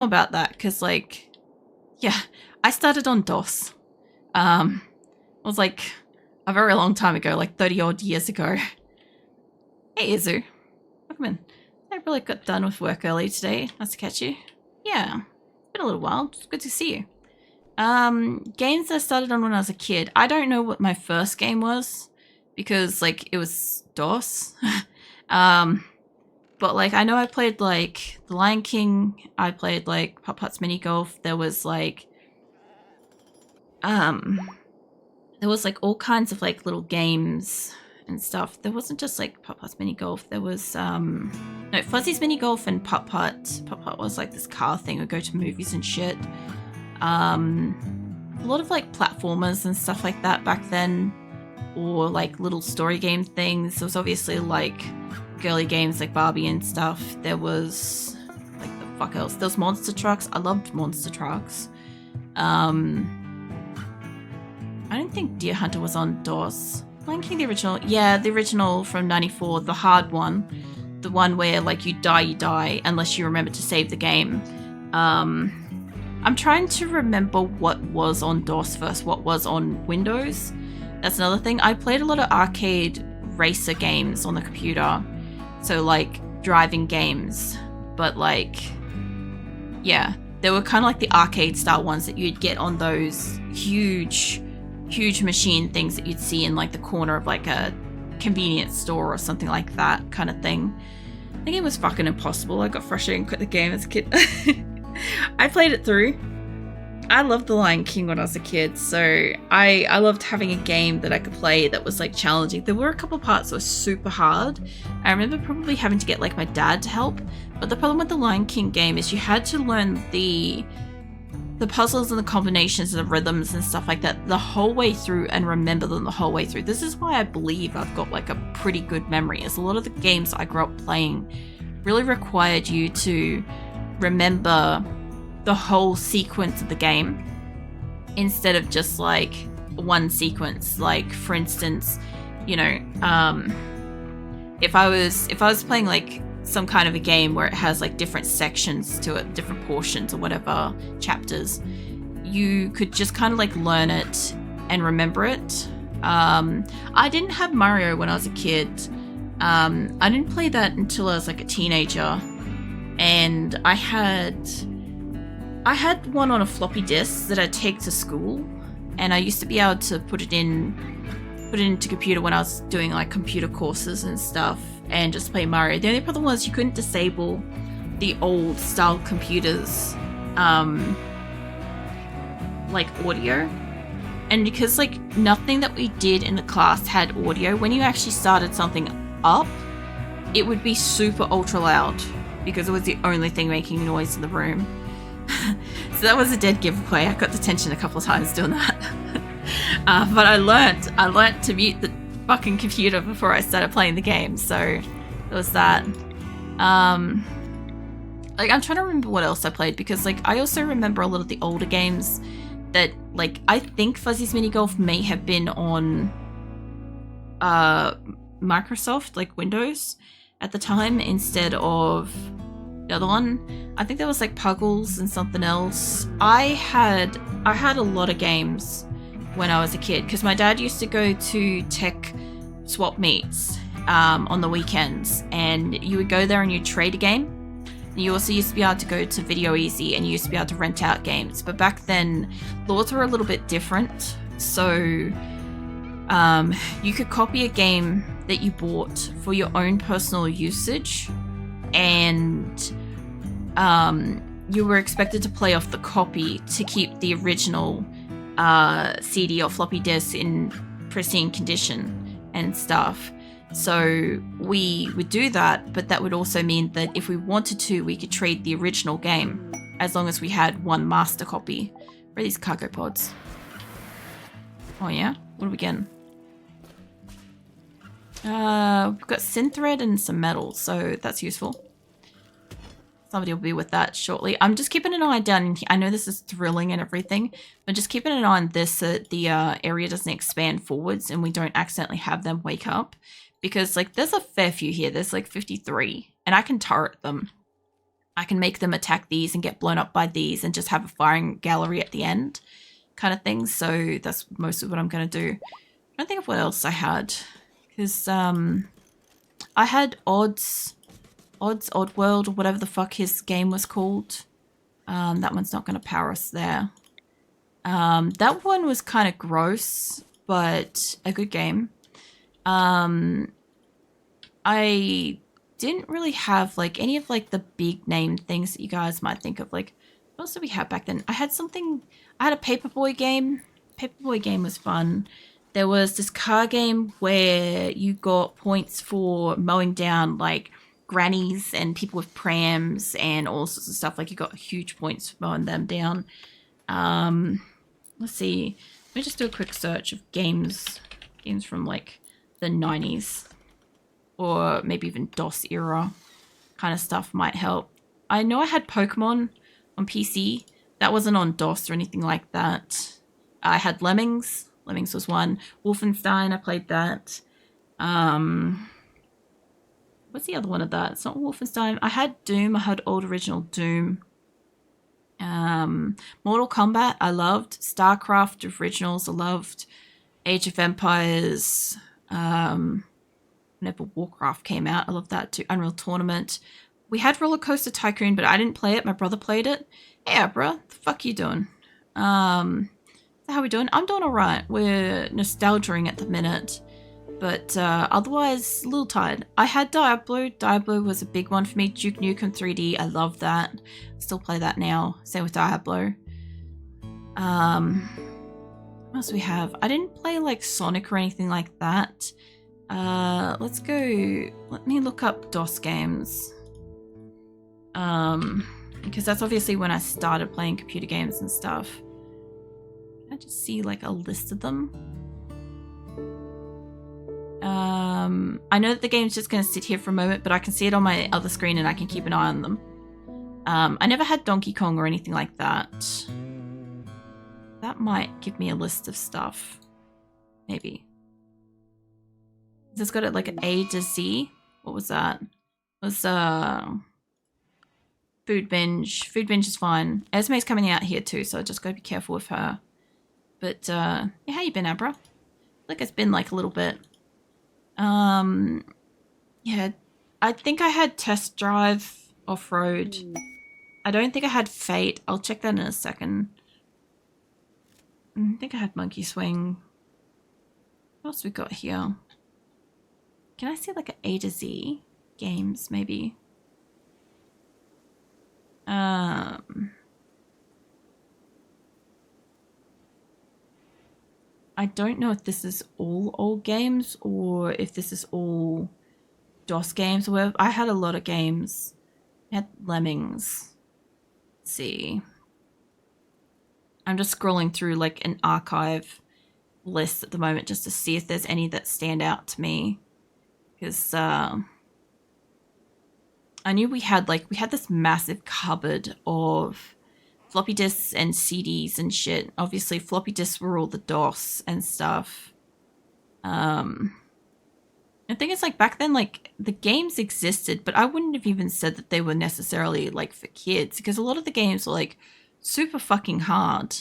about that because, like, yeah, I started on DOS. It was like a very long time ago, like 30 odd years ago. Hey, Izu. Welcome in. I really got done with work early today. Nice to catch you. Yeah, it's been a little while. It's good to see you. Games that I started on when I was a kid. I don't know what my first game was because, like, it was DOS. But, like, I know I played, like, The Lion King. I played, like, Putt Putt's Mini Golf. There was, like, all kinds of, like, little games and stuff. There wasn't just, like, Putt Putt's Mini Golf. There was, no, Fuzzy's Mini Golf and Putt Putt. Putt Putt was, like, this car thing. We'd go to movies and shit. A lot of, like, platformers and stuff like that back then. Or, like, little story game things. There was obviously, like, girly games like Barbie and stuff. There was, like, the fuck else? There was Monster Trucks. I loved Monster Trucks. I don't think Deer Hunter was on DOS. Lion King, the original. Yeah, the original from 94, the hard one. The one where, like, you die unless you remember to save the game. I'm trying to remember what was on DOS first, what was on Windows. That's another thing. I played a lot of arcade racer games on the computer. So, like, driving games. But, like, yeah. They were kind of like the arcade style ones that you'd get on those huge machine things that you'd see in, like, the corner of, like, a convenience store or something like that kind of thing. The game was fucking impossible. I got frustrated and quit the game as a kid. I played it through. I loved The Lion King when I was a kid, so I loved having a game that I could play that was, like, challenging. There were a couple parts that were super hard. I remember probably having to get, like, my dad to help, but the problem with the Lion King game is you had to learn the puzzles and the combinations and the rhythms and stuff like that the whole way through and remember them the whole way through. This is why I believe I've got, like, a pretty good memory, as a lot of the games I grew up playing really required you to remember the whole sequence of the game instead of just, like, one sequence. Like, for instance, you know, if I was playing, like, some kind of a game where it has, like, different sections to it, different portions or whatever, chapters, you could just kind of, like, learn it and remember it. I didn't have Mario when I was a kid. I didn't play that until I was, like, a teenager, and I had one on a floppy disk that I'd take to school, and I used to be able to put it into computer when I was doing, like, computer courses and stuff, and just play Mario. The only problem was you couldn't disable the old style computers, like, audio. And because, like, nothing that we did in the class had audio, when you actually started something up, it would be super ultra loud because it was the only thing making noise in the room. So that was a dead giveaway. I got detention a couple of times doing that. But I learnt to mute the fucking computer before I started playing the game. So it was that. Like, I'm trying to remember what else I played, because, like, I also remember a lot of the older games that, like, I think Fuzzy's Mini Golf may have been on Microsoft, like, Windows at the time, instead of the other one. I think there was, like, Puggles and something else. I had a lot of games when I was a kid, because my dad used to go to tech swap meets on the weekends, and you would go there and you'd trade a game. And you also used to be able to go to Video Easy, and you used to be able to rent out games. But back then, laws were a little bit different, so you could copy a game that you bought for your own personal usage, and you were expected to play off the copy to keep the original CD or floppy disk in pristine condition and stuff. So we would do that, but that would also mean that if we wanted to, we could trade the original game as long as we had one master copy. Where are these cargo pods? Oh yeah? What are we getting? We've got synthread and some metal, so that's useful. Somebody will be with that shortly. I'm just keeping an eye down in here. I know this is thrilling and everything, but just keeping an eye on this so that the area doesn't expand forwards and we don't accidentally have them wake up. Because, like, there's a fair few here. There's, like, 53. And I can turret them. I can make them attack these and get blown up by these and just have a firing gallery at the end kind of thing. So that's most of what I'm going to do. I don't think of what else I had. Because I had Oddworld, or whatever the fuck his game was called. That one's not going to power us there. That one was kind of gross, but a good game. I didn't really have like any of like the big name things that you guys might think of. Like, what else did we have back then? I had a Paperboy game. Paperboy game was fun. There was this car game where you got points for mowing down like grannies and people with prams and all sorts of stuff. Like you got huge points for mowing them down. Let's see. Let me just do a quick search of games from like the 90s. Or maybe even DOS era kind of stuff might help. I know I had Pokemon on PC. That wasn't on DOS or anything like that. I had Lemmings. Lemmings was one. Wolfenstein, I played that. What's the other one of that? It's not Wolfenstein. I had Doom. I had old original Doom. Mortal Kombat, I loved. StarCraft originals, I loved. Age of Empires, whenever Warcraft came out, I loved that too. Unreal Tournament. We had Roller Coaster Tycoon, but I didn't play it. My brother played it. Yeah, bro. The fuck you doing? So how we doing? I'm doing all right. We're nostalgiaing at the minute. But otherwise, a little tired. I had Diablo. Diablo was a big one for me. Duke Nukem 3D. I love that. Still play that now. Same with Diablo. What else do we have? I didn't play like Sonic or anything like that. Let's go. Let me look up DOS games. Because that's obviously when I started playing computer games and stuff. Can I just see like a list of them? I know that the game's just going to sit here for a moment, but I can see it on my other screen and I can keep an eye on them. I never had Donkey Kong or anything like that. That might give me a list of stuff. Maybe. It's got it like an A to Z. What was that? It was Food Binge. Food Binge is fine. Esme's coming out here too, so I just gotta be careful with her. But yeah, how you been, Abra? Like it's been like a little bit. Yeah, I think I had Test Drive Off-Road. I don't think I had Fate. I'll check that in a second. I think I had Monkey Swing. What else we got here? Can I see like an A to Z games, maybe? I don't know if this is all old games or if this is all DOS games or whatever. I had a lot of games. I had Lemmings. Let's see. I'm just scrolling through like an archive list at the moment just to see if there's any that stand out to me. Because I knew we had this massive cupboard of floppy disks and CDs and shit. Obviously, floppy disks were all the DOS and stuff. The thing is, like, back then, like, the games existed, but I wouldn't have even said that they were necessarily, like, for kids, because a lot of the games were, like, super fucking hard.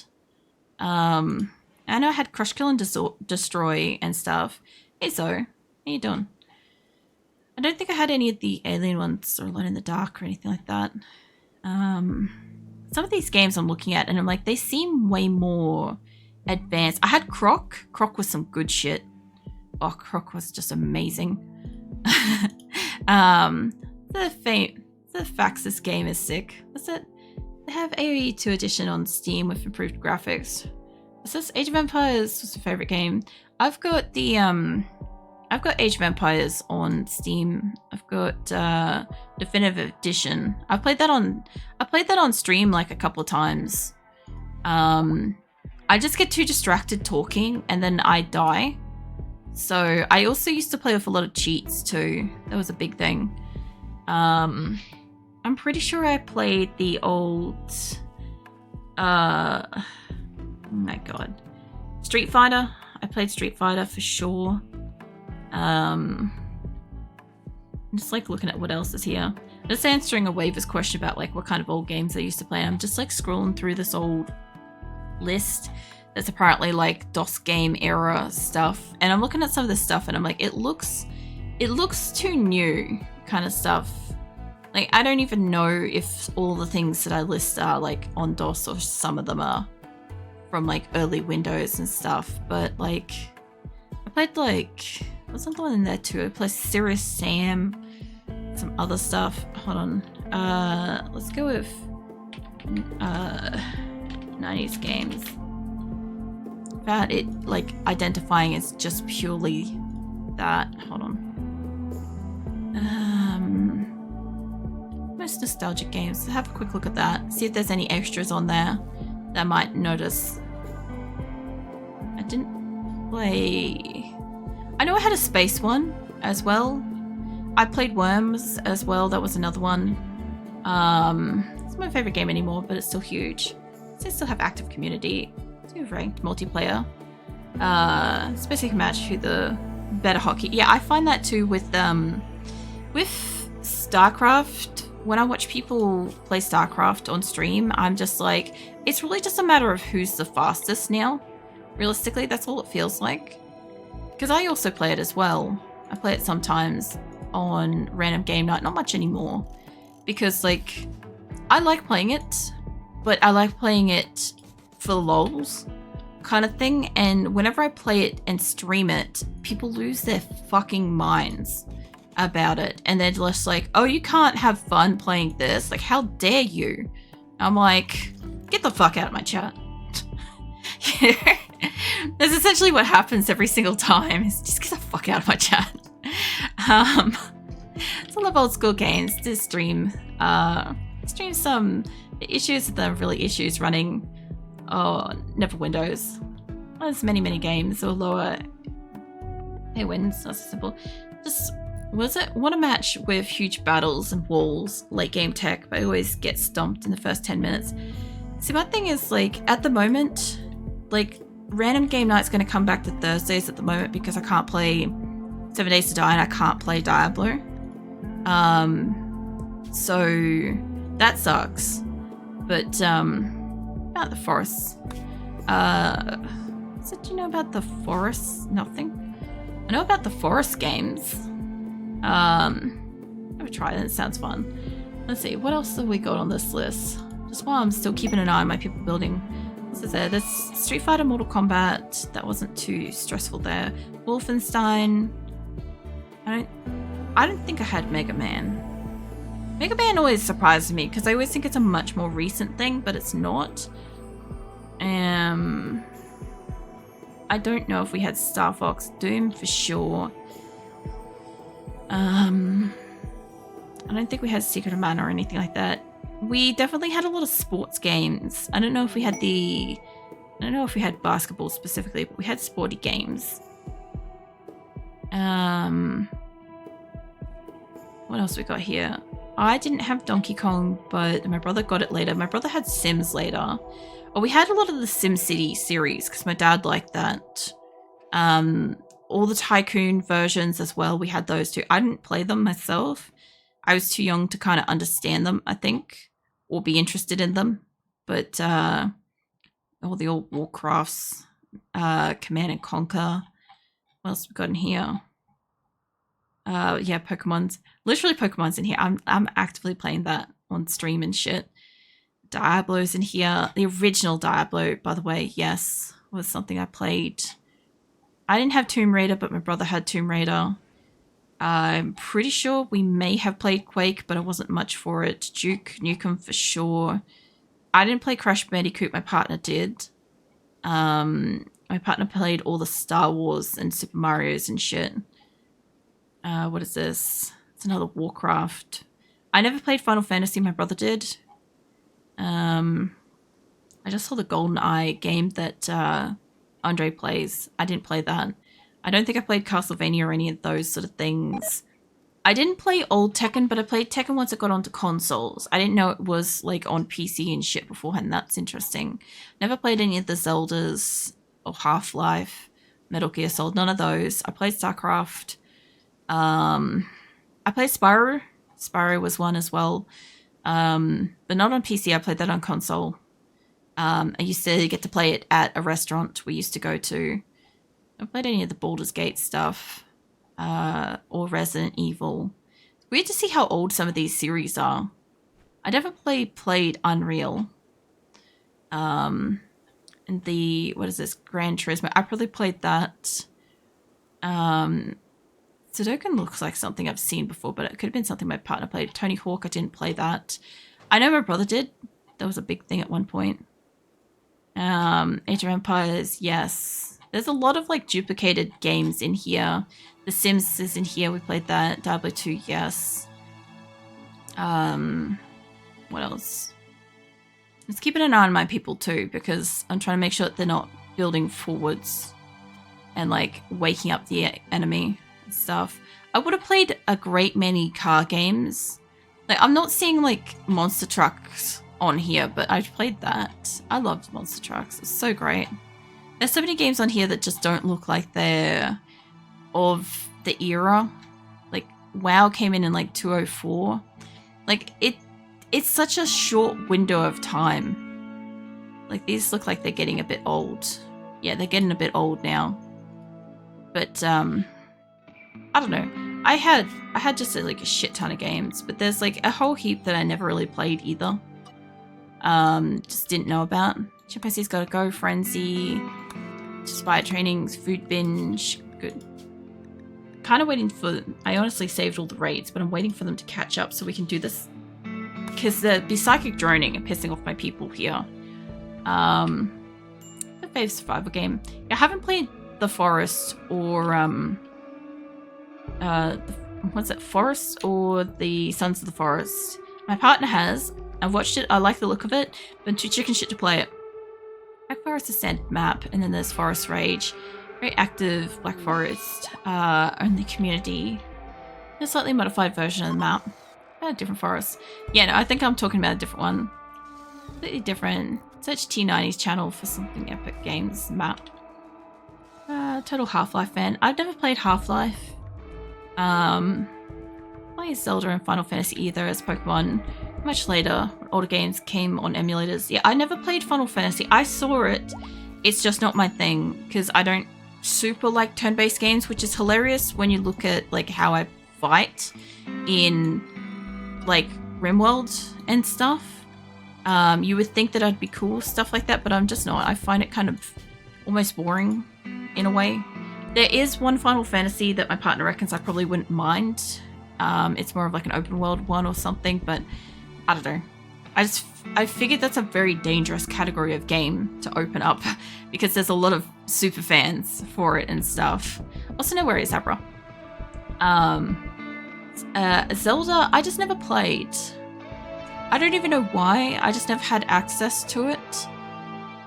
I know I had Crush, Kill, and Destroy and stuff. Hey, Zo. How you doing? I don't think I had any of the Alien ones or Alone in the Dark or anything like that. Some of these games I'm looking at and I'm like, they seem way more advanced. I had Croc. Croc was some good shit. Oh, Croc was just amazing. The Faxis game is sick. What's it? They have AoE 2 edition on Steam with improved graphics. What's this? Age of Empires was a favorite game. I've got the I've got Age of Empires on Steam. I've got Definitive Edition. I played that on stream like a couple of times. I just get too distracted talking and then I die. So I also used to play with a lot of cheats too. That was a big thing. I'm pretty sure I played the old oh my god. Street Fighter. I played Street Fighter for sure. I'm just like looking at what else is here. Just answering a Waver's question about like what kind of old games I used to play. I'm just like scrolling through this old list that's apparently like DOS game era stuff, and I'm looking at some of this stuff and I'm like, it looks too new kind of stuff. Like, I don't even know if all the things that I list are like on DOS or some of them are from like early Windows and stuff. But like, I played like, what's another one in there too? I played Serious Sam, some other stuff. Hold on. Let's go with 90s games. About it like identifying as just purely that. Hold on. Most nostalgic games. Have a quick look at that. See if there's any extras on there that I might notice. I didn't play. I know I had a space one as well. I played Worms as well. That was another one. It's my favorite game anymore, but it's still huge. So I still have active community. Do ranked multiplayer. Specific match who the better hockey. Yeah, I find that too with StarCraft. When I watch people play StarCraft on stream, I'm just like, it's really just a matter of who's the fastest now. Realistically, that's all it feels like. Because I also play it as well. I play it sometimes on random game night, not much anymore. Because like, I like playing it, but I like playing it for the lols kind of thing. And whenever I play it and stream it, people lose their fucking minds about it, and they're just like, oh, you can't have fun playing this, like how dare you. I'm like, get the fuck out of my chat. That's essentially what happens every single time, is just get the fuck out of my chat. So I love old school games to stream some issues, the really issues running never Windows. There's many games or lower pay wins. That's simple. Just want a match with huge battles and walls, late game tech, but I always get stomped in the first 10 minutes. See, my thing is like, at the moment, like random game night's going to come back to Thursdays at the moment because I can't play 7 Days to Die and I can't play Diablo. So that sucks. But about the forests. So do you know about the forests? Nothing. I know about the forest games. Have a try that. It sounds fun. Let's see, what else have we got on this list? Just while I'm still keeping an eye on my people building. What's there? There's Street Fighter, Mortal Kombat. That wasn't too stressful there. Wolfenstein. I don't think I had Mega Man. Mega Man always surprises me because I always think it's a much more recent thing, but it's not. I don't know if we had Star Fox. Doom for sure. I don't think we had Secret of Mana or anything like that. We definitely had a lot of sports games. I don't know if we had basketball specifically, but we had sporty games. What else we got here? I didn't have Donkey Kong, but my brother got it later. My brother had Sims later. Oh, we had a lot of the SimCity series because my dad liked that. All the Tycoon versions as well. We had those too. I didn't play them myself. I was too young to kind of understand them, I think, or be interested in them. But all the old Warcrafts, Command and Conquer. What else we got in here? Yeah, Pokemon's. Literally Pokemon's in here. I'm actively playing that on stream and shit. Diablo's in here. The original Diablo, by the way, yes, was something I played. I didn't have Tomb Raider, but my brother had Tomb Raider. I'm pretty sure we may have played Quake, but I wasn't much for it. Duke Nukem for sure. I didn't play Crash Bandicoot, my partner did. My partner played all the Star Wars and Super Mario's and shit. What is this? It's another Warcraft. I never played Final Fantasy, my brother did. I just saw the GoldenEye game that Andre plays. I didn't play that. I don't think I played Castlevania or any of those sort of things. I didn't play old Tekken, but I played Tekken once it got onto consoles. I didn't know it was like on PC and shit beforehand. That's interesting. Never played any of the Zeldas or Half-Life, Metal Gear Solid, none of those. I played StarCraft. I played Spyro Spyro was one as well. But not on PC. I played that on console. I used to get to play it at a restaurant we used to go to. I haven't played any of the Baldur's Gate stuff or Resident Evil. It's weird to see how old some of these series are. I never played Unreal. And the, what is this, Gran Turismo. I probably played that. Sudoku looks like something I've seen before, but it could have been something my partner played. Tony Hawk, I didn't play that. I know my brother did. That was a big thing at one point. Age of Empires, yes. There's a lot of like duplicated games in here. The Sims is in here, we played that. Diablo 2, yes. What else? Let's keep an eye on my people too, because I'm trying to make sure that they're not building forwards and like waking up the enemy and stuff. I would have played a great many car games. Like, I'm not seeing like monster trucks on here, but I've played that. I loved monster trucks. It's so great. There's so many games on here that just don't look like they're of the era. Like, WoW came in like 204. Like, it's such a short window of time. Like, these look like they're getting a bit old. Yeah, they're getting a bit old now. But, I don't know. I had just like a shit ton of games, but there's like a whole heap that I never really played either. Just didn't know about. Chimpanzee's Gotta Go, Frenzy, Spy Trainings, Food Binge. Good. Kind of waiting for... I honestly saved all the raids, but I'm waiting for them to catch up so we can do this. Because the psychic droning and pissing off my people here. The fave survival game. I haven't played The Forest or... what's it? Forest or the Sons of the Forest. My partner has. I've watched it. I like the look of it, but I'm too chicken shit to play it. Black Forest is standard map, and then there's Forest Rage. Very active Black Forest. Only community. A slightly modified version of the map. A different forest. Yeah, no, I think I'm talking about a different one. Completely different. Search T90's channel for something epic games map. Total Half-Life fan. I've never played Half-Life. Playing Zelda and Final Fantasy either as Pokemon much later. Older games came on emulators. Yeah, I never played Final Fantasy. I saw it. It's just not my thing because I don't super like turn-based games, which is hilarious when you look at like how I fight in like RimWorld and stuff. You would think that I'd be cool, stuff like that, but I'm just not. I find it kind of almost boring in a way. There is one Final Fantasy that my partner reckons I probably wouldn't mind. It's more of like an open world one or something, but I don't know. I figured that's a very dangerous category of game to open up because there's a lot of super fans for it and stuff. Also, no worries, Abra. Zelda, I just never played. I don't even know why. I just never had access to it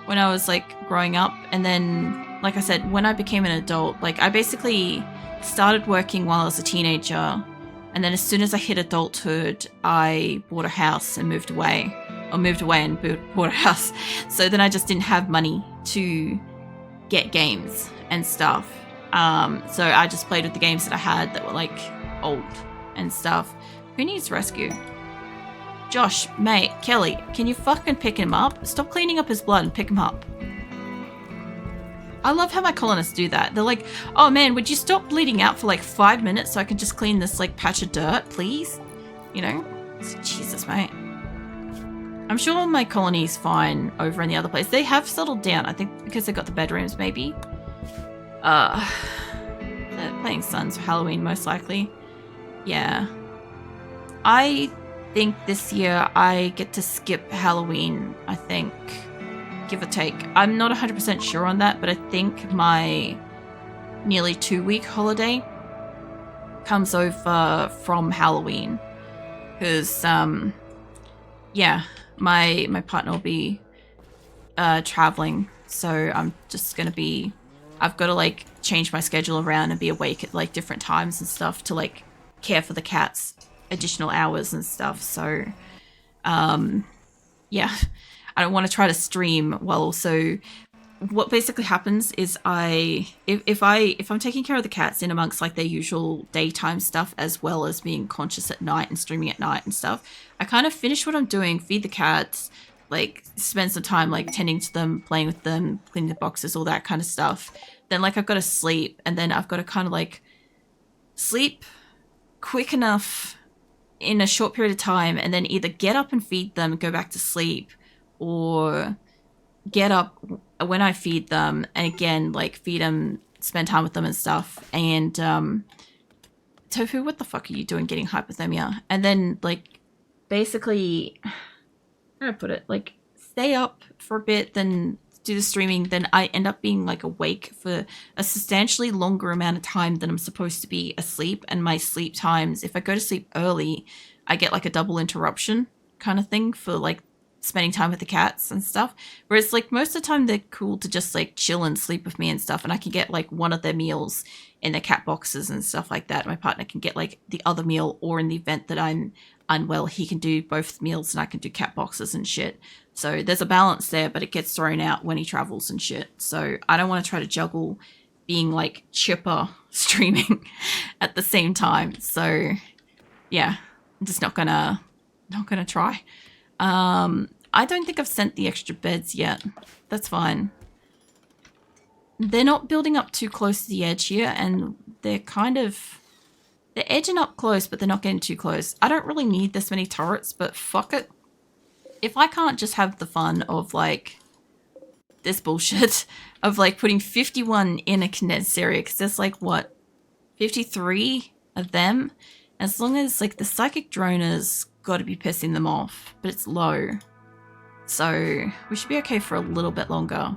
when I was like growing up, and then like I said, when I became an adult, like I basically started working while I was a teenager, and then as soon as I hit adulthood, I bought a house and moved away. Or moved away and bought a house. So then I just didn't have money to get games and stuff. So I just played with the games that I had that were like old and stuff. Who needs rescue? Josh, mate, Kelly, can you fucking pick him up? Stop cleaning up his blood and pick him up. I love how my colonists do that. They're like, oh man, would you stop bleeding out for like 5 minutes so I can just clean this like patch of dirt, please? You know? Jesus, mate. I'm sure my colony's fine over in the other place. They have settled down, I think because they got the bedrooms maybe. They're playing Sons for Halloween most likely. Yeah. I think this year I get to skip Halloween, I think. Give or take. I'm not 100% sure on that, but I think my nearly 2-week holiday comes over from Halloween. Because, yeah, my partner will be traveling, so I'm just gonna be... I've got to, like, change my schedule around and be awake at, like, different times and stuff to, like, care for the cats additional hours and stuff, so, yeah. I don't want to try to stream while also what basically happens is if I'm taking care of the cats in amongst like their usual daytime stuff as well as being conscious at night and streaming at night and stuff, I kind of finish what I'm doing, feed the cats, like spend some time like tending to them, playing with them, cleaning the boxes, all that kind of stuff. Then like I've got to sleep, and then I've got to kind of like sleep quick enough in a short period of time, and then either get up and feed them and go back to sleep, or get up when I feed them and again like feed them, spend time with them and stuff. And Tofu, what the fuck are you doing getting hypothermia? And then like basically, how do I put it, like stay up for a bit, then do the streaming, then I end up being like awake for a substantially longer amount of time than I'm supposed to be asleep. And my sleep times, if I go to sleep early, I get like a double interruption kind of thing for like spending time with the cats and stuff. Whereas like most of the time they're cool to just like chill and sleep with me and stuff, and I can get like one of their meals in their cat boxes and stuff like that. My partner can get like the other meal, or in the event that I'm unwell, he can do both meals and I can do cat boxes and shit. So there's a balance there, but it gets thrown out when he travels and shit. So I don't want to try to juggle being like chipper streaming at the same time. So yeah, I'm just not gonna try. I don't think I've sent the extra beds yet. That's fine. They're not building up too close to the edge here, and they're edging up close, but they're not getting too close. I don't really need this many turrets, but fuck it. If I can't just have the fun of like this bullshit of like putting 51 in a condensed area, because there's like what, 53 of them, as long as like the psychic droners got to be pissing them off, but it's low, so we should be okay for a little bit longer.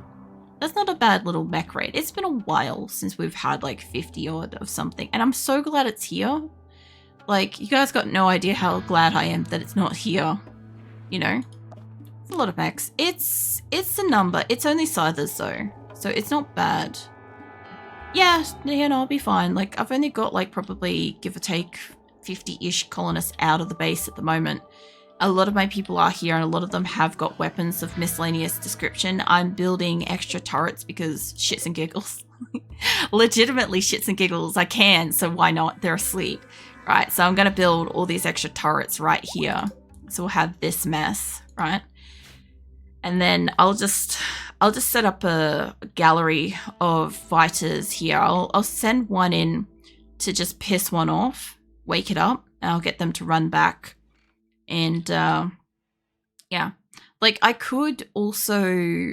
That's not a bad little mech rate. It's been a while since we've had like 50 odd of something, and I'm so glad it's here. Like, you guys got no idea how glad I am that it's not here, you know. It's a lot of mechs. It's a number. It's only Scythers though, so it's not bad. Yeah, no, I'll be fine. Like, I've only got like probably give or take 50-ish colonists out of the base at the moment. A lot of my people are here, and a lot of them have got weapons of miscellaneous description. I'm building extra turrets because shits and giggles. Legitimately shits and giggles. I can, so why not? They're asleep. Right, so I'm going to build all these extra turrets right here. So we'll have this mess, right? And then I'll just set up a gallery of fighters here. I'll send one in to just piss one off, wake it up, and I'll get them to run back. And yeah, like I could also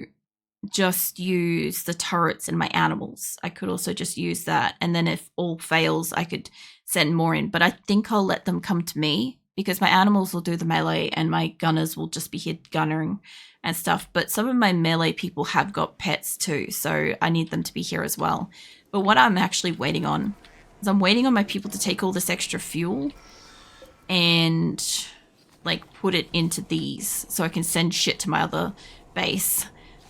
just use the turrets in my animals. I could also just use that, and then if all fails, I could send more in. But I think I'll let them come to me, because my animals will do the melee and my gunners will just be here gunnering and stuff. But some of my melee people have got pets too, so I need them to be here as well. But what I'm actually waiting on is I'm waiting on my people to take all this extra fuel and like put it into these so I can send shit to my other base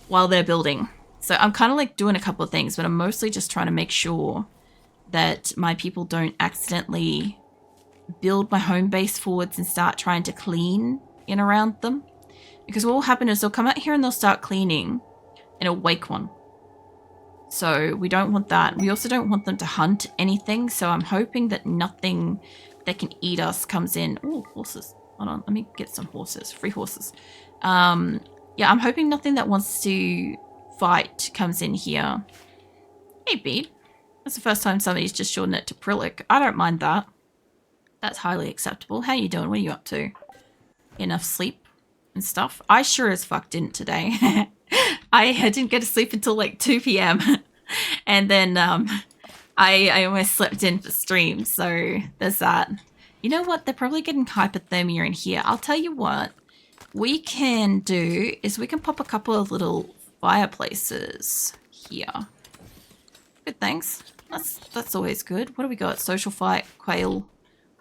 while they're building. So I'm kind of like doing a couple of things, but I'm mostly just trying to make sure that my people don't accidentally build my home base forwards and start trying to clean in around them. Because what will happen is they'll come out here and they'll start cleaning and it'll wake one. So we don't want that. We also don't want them to hunt anything. So I'm hoping that nothing that can eat us comes in. Oh, horses. Hold on, let me get some horses. Free horses. Yeah, I'm hoping nothing that wants to fight comes in here. Hey, Bede. That's the first time somebody's just shortened it to Prillic. I don't mind that. That's highly acceptable. How you doing? What are you up to? Enough sleep and stuff? I sure as fuck didn't today. I didn't get to sleep until like 2 p.m. And then I almost slept in for stream. So there's that. You know what? They're probably getting hypothermia in here. I'll tell you what we can do is we can pop a couple of little fireplaces here. Good, thanks. That's always good. What do we got? Social fight, quail.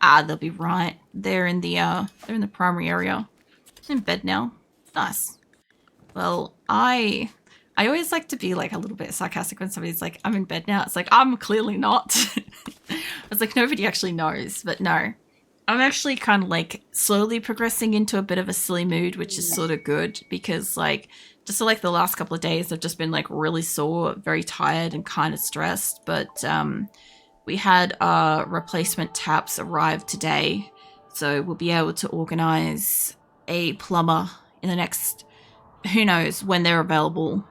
Ah, they'll be right. They're in the primary area. I'm in bed now. Nice. Well, I always like to be like a little bit sarcastic when somebody's like, I'm in bed now. It's like, I'm clearly not. I was like, nobody actually knows, but no. I'm actually kind of like slowly progressing into a bit of a silly mood, which is sort of good because like just so, like the last couple of days I've just been like really sore, very tired and kind of stressed. But we had our replacement taps arrive today, so we'll be able to organize a plumber in the next, who knows when they're available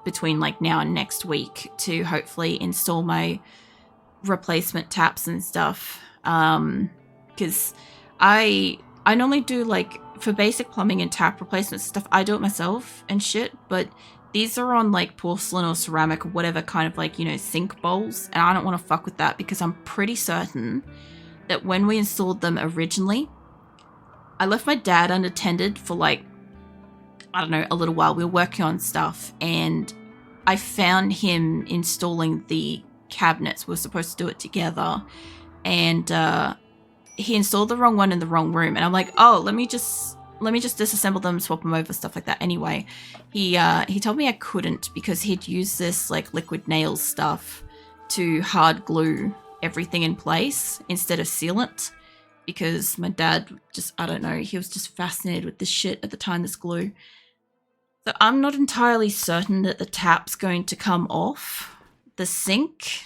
between like now and next week to hopefully install my replacement taps and stuff. Because I normally do like for basic plumbing and tap replacement stuff, I do it myself and shit, but these are on like porcelain or ceramic or whatever kind of like, you know, sink bowls, and I don't want to fuck with that because I'm pretty certain that when we installed them originally, I left my dad unattended for like, I don't know, a little while. We were working on stuff and I found him installing the cabinets. We were supposed to do it together, and he installed the wrong one in the wrong room, and I'm like, oh, let me just disassemble them, swap them over, stuff like that. Anyway, he told me I couldn't because he'd used this like liquid nails stuff to hard glue everything in place instead of sealant, because my dad just, I don't know, he was just fascinated with this shit at the time, this glue. So I'm not entirely certain that the tap's going to come off the sink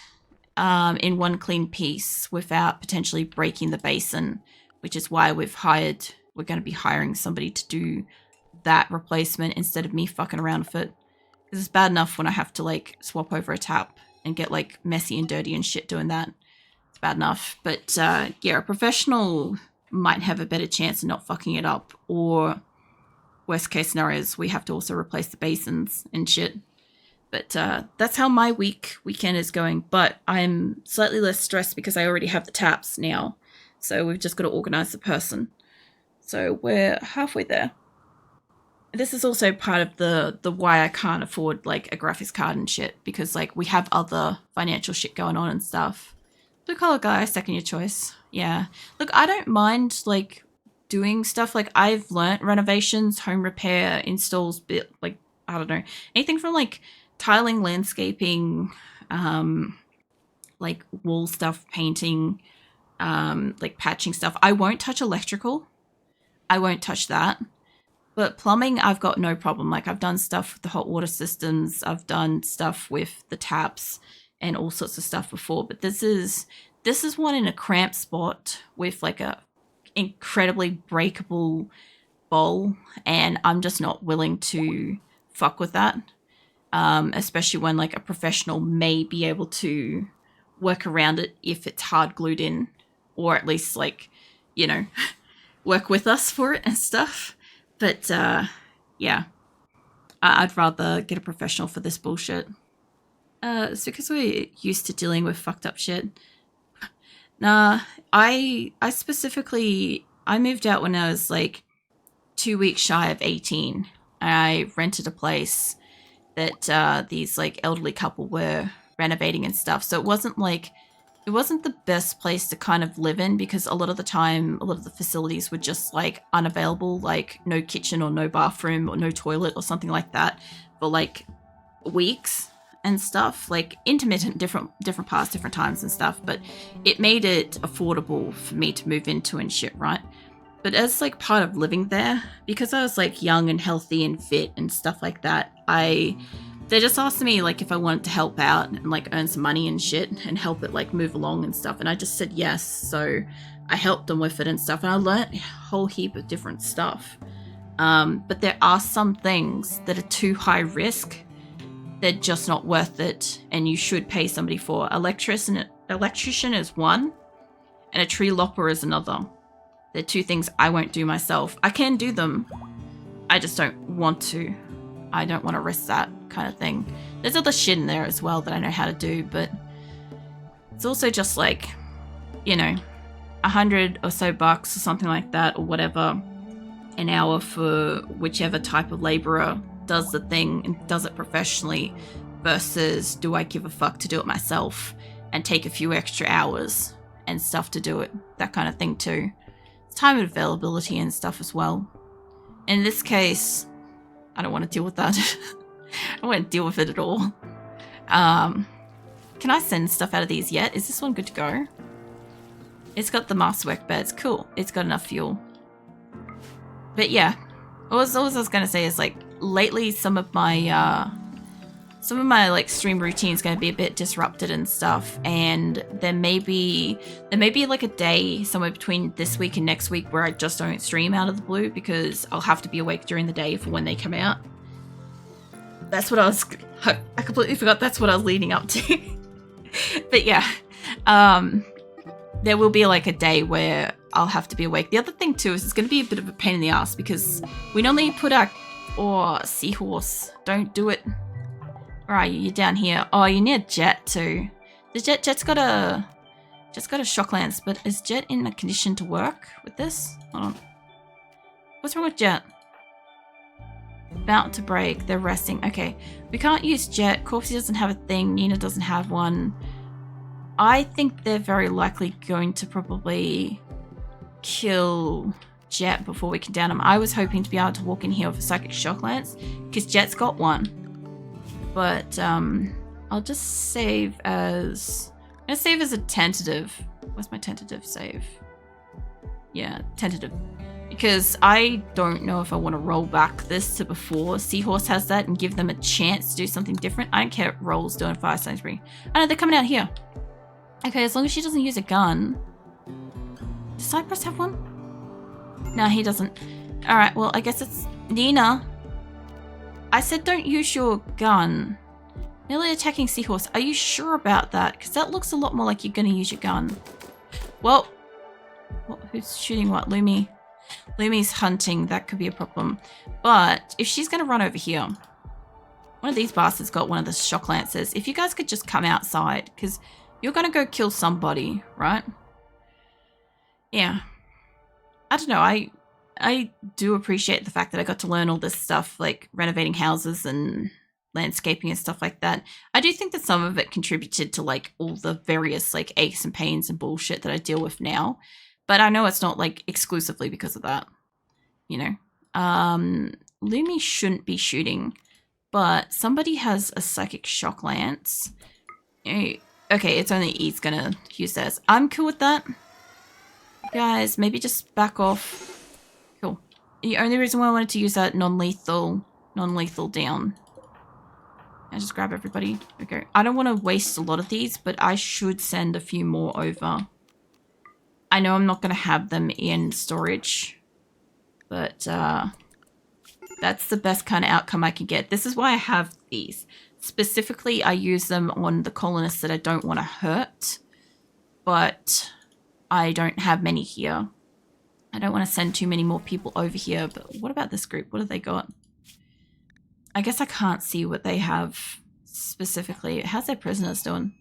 in one clean piece without potentially breaking the basin, which is why we're going to be hiring somebody to do that replacement instead of me fucking around with it. Because it's bad enough when I have to like swap over a tap and get like messy and dirty and shit doing that. It's bad enough. But yeah, a professional might have a better chance of not fucking it up, or worst case scenarios, we have to also replace the basins and shit. But that's how my weekend is going. But I'm slightly less stressed because I already have the taps now. So we've just got to organize the person. So we're halfway there. This is also part of the why I can't afford like a graphics card and shit, because like we have other financial shit going on and stuff. Blue collar guy, second your choice. Yeah. Look, I don't mind like doing stuff. Like I've learnt renovations, home repair, installs, bit like, I don't know, anything from like tiling, landscaping, like wall stuff, painting, like patching stuff. I won't touch electrical. I won't touch that. But plumbing, I've got no problem. Like I've done stuff with the hot water systems. I've done stuff with the taps and all sorts of stuff before. But this is one in a cramped spot with like a incredibly breakable bowl, and I'm just not willing to fuck with that. Especially when like a professional may be able to work around it if it's hard glued in, or at least like, you know, work with us for it and stuff. But yeah, I'd rather get a professional for this bullshit. It's because we're used to dealing with fucked up shit. Nah, I specifically, I moved out when I was like 2 weeks shy of 18. I rented a place that these like elderly couple were renovating and stuff. So it wasn't the best place to kind of live in, because a lot of the time, a lot of the facilities were just like unavailable, like no kitchen or no bathroom or no toilet or something like that for like weeks and stuff, like intermittent, different parts, different times and stuff. But it made it affordable for me to move into and shit, right? But as like part of living there, because I was like young and healthy and fit and stuff like that, they just asked me like if I wanted to help out and like earn some money and shit and help it like move along and stuff. And I just said yes. So I helped them with it and stuff. And I learned a whole heap of different stuff. But there are some things that are too high risk. They're just not worth it. And you should pay somebody for. Electrician is one, and a tree lopper is another. They're two things I won't do myself. I can do them. I just don't want to. I don't want to risk that kind of thing. There's other shit in there as well that I know how to do, but it's also just like, you know, $100 or so or something like that, or whatever, an hour for whichever type of laborer does the thing and does it professionally, versus do I give a fuck to do it myself and take a few extra hours and stuff to do it, that kind of thing too. It's time and availability and stuff as well. In this case, I don't want to deal with that. I don't want to deal with it at all. Can I send stuff out of these yet? Is this one good to go? It's got the masterwork beds. Cool. It's got enough fuel. But yeah, all I was gonna say is like lately some of my like stream routine is going to be a bit disrupted and stuff, and there may be like a day somewhere between this week and next week where I just don't stream out of the blue because I'll have to be awake during the day for when they come out. That's what I completely forgot that's what I was leading up to. But yeah, there will be like a day where I'll have to be awake. The other thing too is it's going to be a bit of a pain in the ass because we normally put our seahorse. Don't do it. Where are you? You're down here. Oh, you're near Jet too. The Jet's got a shock lance, but is Jet in a condition to work with this? Hold on. What's wrong with Jet? About to break. They're resting. Okay, we can't use Jet. Corpsey doesn't have a thing. Nina doesn't have one. I think they're very likely going to probably kill Jet before we can down him. I was hoping to be able to walk in here with a psychic shock lance because Jet's got one. But I'll just save as... I'm going to save as a tentative. Where's my tentative save? Yeah, tentative. Because I don't know if I want to roll back this to before Seahorse has that and give them a chance to do something different. I don't care if Roll's doing Fire Sainsbury. I know, they're coming out here. Okay, as long as she doesn't use a gun. Does Cypress have one? No, he doesn't. Alright, well, I guess it's Nina. I said don't use your gun. Merely attacking Seahorse. Are you sure about that? Because that looks a lot more like you're going to use your gun. Well, who's shooting what? Lumi. Lumi's hunting. That could be a problem. But if she's going to run over here, one of these bastards got one of the shock lances. If you guys could just come outside, because you're going to go kill somebody, right? Yeah. I don't know. I do appreciate the fact that I got to learn all this stuff, like renovating houses and landscaping and stuff like that. I do think that some of it contributed to like all the various like aches and pains and bullshit that I deal with now. But I know it's not like exclusively because of that, you know. Lumi shouldn't be shooting, but somebody has a psychic shock lance. Okay, it's only E's gonna use this. I'm cool with that. Guys, maybe just back off. Cool. The only reason why I wanted to use that non-lethal down. I just grab everybody. Okay. I don't want to waste a lot of these, but I should send a few more over. I know I'm not going to have them in storage, but that's the best kind of outcome I can get. This is why I have these. Specifically, I use them on the colonists that I don't want to hurt, but I don't have many here. I don't want to send too many more people over here, but what about this group? What have they got? I guess I can't see what they have specifically. How's their prisoners doing?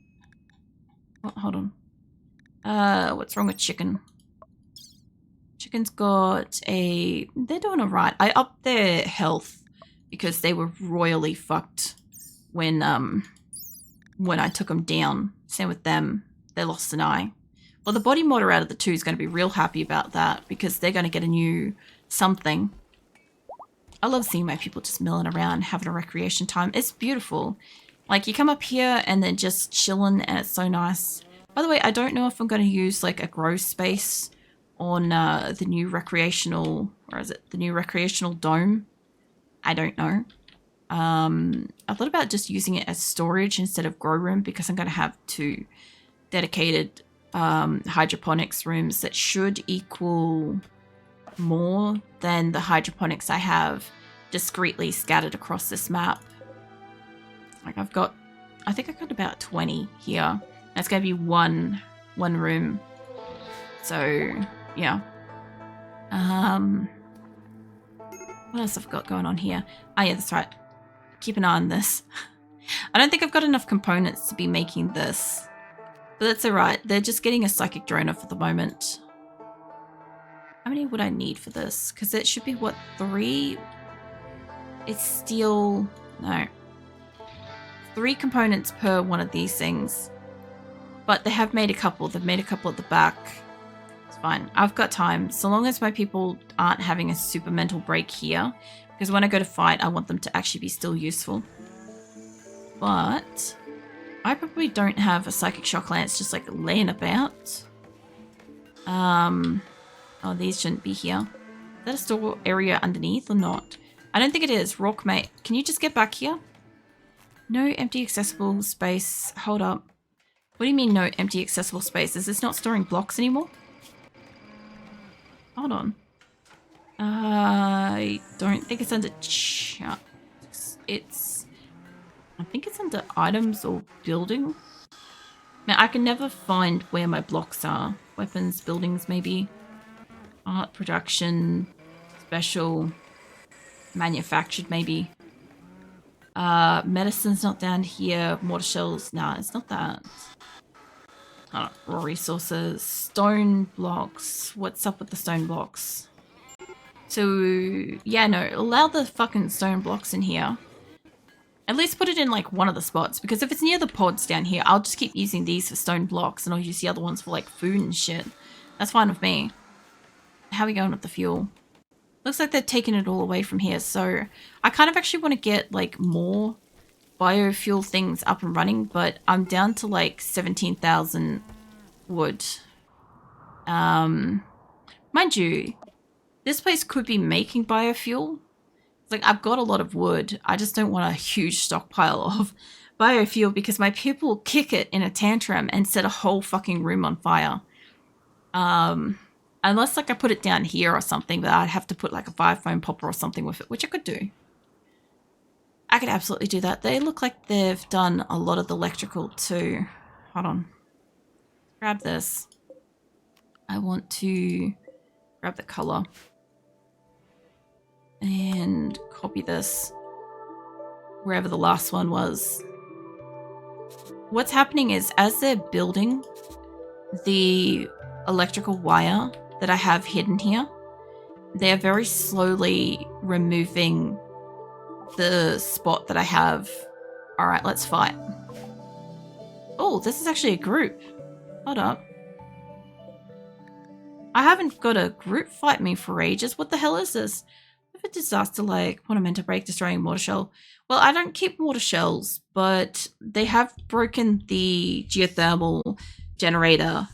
Oh, hold on. What's wrong with Chicken? Chicken's got a... They're doing alright. I upped their health because they were royally fucked when I took them down. Same with them. They lost an eye. Well, the body mortar out of the two is going to be real happy about that because they're going to get a new something. I love seeing my people just milling around, having a recreation time. It's beautiful. Like, you come up here and they're just chilling and it's so nice. By the way, I don't know if I'm going to use, like, a grow space on the new recreational... Or is it the new recreational dome? I don't know. I thought about just using it as storage instead of grow room because I'm going to have two dedicated hydroponics rooms that should equal more than the hydroponics I have discreetly scattered across this map. Like I think I've got about 20 here. That's going to be one room. So, yeah. What else have I got going on here? Oh, yeah, that's right. Keep an eye on this. I don't think I've got enough components to be making this. But that's alright. They're just getting a psychic droner for the moment. How many would I need for this? Because it should be, what, 3? It's steel... No. 3 components per one of these things. But they have made a couple. They've made a couple at the back. It's fine. I've got time. So long as my people aren't having a super mental break here. Because when I go to fight, I want them to actually be still useful. But... I probably don't have a psychic shock lance just like laying about. Oh, these shouldn't be here. Is that a store area underneath or not? I don't think it is. Rock, mate. Can you just get back here? No empty accessible space. Hold up. What do you mean no empty accessible space? Is this not storing blocks anymore? Hold on. I don't think it's under chat. I think it's under items or building. Now, I can never find where my blocks are. Weapons, buildings, maybe. Art, production, special, manufactured, maybe. Medicine's not down here. Mortar shells, nah, it's not that. Raw resources, stone blocks. What's up with the stone blocks? So, yeah, no, allow the fucking stone blocks in here. At least put it in like one of the spots, because if it's near the pods down here, I'll just keep using these for stone blocks and I'll use the other ones for like food and shit. That's fine with me. How are we going with the fuel? Looks like they're taking it all away from here, so I kind of actually want to get like more biofuel things up and running, but I'm down to like 17,000 wood. Mind you, this place could be making biofuel. It's like I've got a lot of wood. I just don't want a huge stockpile of biofuel because my people will kick it in a tantrum and set a whole fucking room on fire. Unless like I put it down here or something, but I'd have to put like a fire foam popper or something with it, which I could do. I could absolutely do that. They look like they've done a lot of the electrical too. Hold on. Grab this. I want to grab the color and copy this wherever the last one was. What's happening is as they're building the electrical wire that I have hidden here, they're very slowly removing the spot that I have. All right, let's fight. Oh, this is actually a group. Hold up. I haven't got a group fight me for ages. What the hell is this? If a disaster like what I meant to break, destroying mortar shell. Well, I don't keep mortar shells, but they have broken the geothermal generator